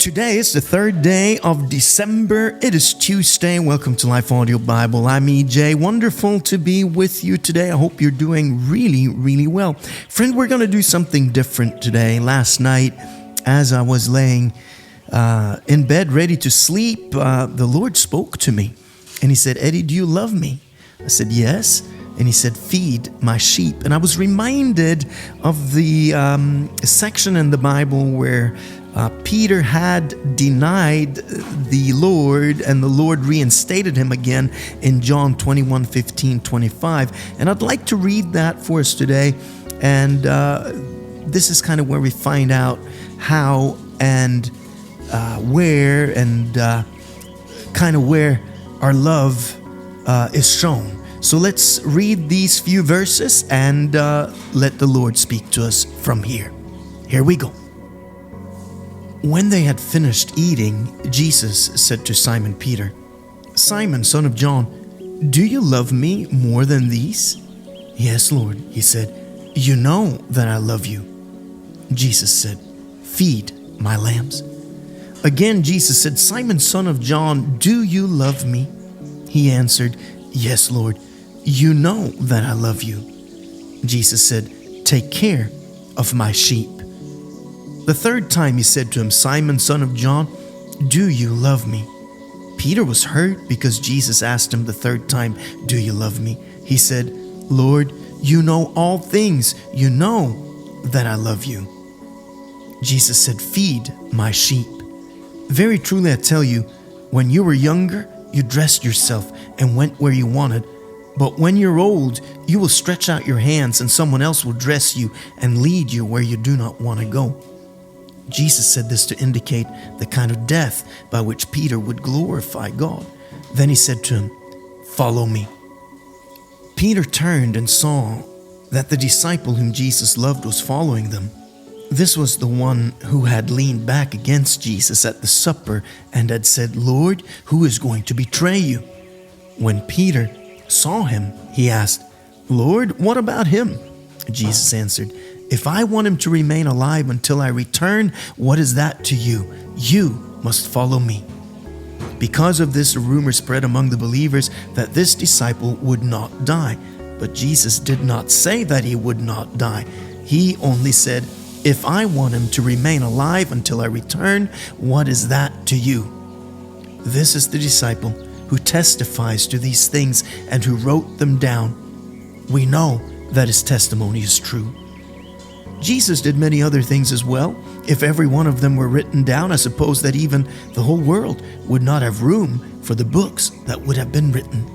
Today is the third day of December. It is Tuesday. Welcome to Life Audio Bible. I'm EJ. Wonderful to be with you today. I hope you're doing really well. Friend, we're going to do something different today. Last night, as I was laying in bed ready to sleep, the Lord spoke to me. And He said, "Eddie, do you love me?" I said, "Yes." And He said, "Feed my sheep." And I was reminded of the section in the Bible where Peter had denied the Lord, and the Lord reinstated him again in John 21:15-25. And I'd like to read that for us today. And this is kind of where we find out how and where and kind of where our love is shown. So let's read these few verses and let the Lord speak to us from here. Here we go. When they had finished eating, Jesus said to Simon Peter, "Simon, son of John, do you love me more than these?" "Yes, Lord," he said. "You know that I love you." Jesus said, "Feed my lambs." Again, Jesus said, "Simon, son of John, do you love me?" He answered, "Yes, Lord, you know that I love you." Jesus said, "Take care of my sheep." The third time he said to him, "Simon, son of John, do you love me?" Peter was hurt because Jesus asked him the third time, "Do you love me?" He said, "Lord, you know all things. You know that I love you." Jesus said, "Feed my sheep. Very truly I tell you, when you were younger, you dressed yourself and went where you wanted. But when you're old, you will stretch out your hands and someone else will dress you and lead you where you do not want to go." Jesus said this to indicate the kind of death by which Peter would glorify God. Then he said to him, "Follow me." Peter turned and saw that the disciple whom Jesus loved was following them. This was the one who had leaned back against Jesus at the supper and had said, "Lord, who is going to betray you?" When Peter saw him, he asked, "Lord, what about him?" Jesus answered, "If I want him to remain alive until I return, what is that to you? You must follow me." Because of this, a rumor spread among the believers that this disciple would not die. But Jesus did not say that he would not die. He only said, "If I want him to remain alive until I return, what is that to you?" This is the disciple who testifies to these things and who wrote them down. We know that his testimony is true. Jesus did many other things as well. If every one of them were written down, I suppose that even the whole world would not have room for the books that would have been written.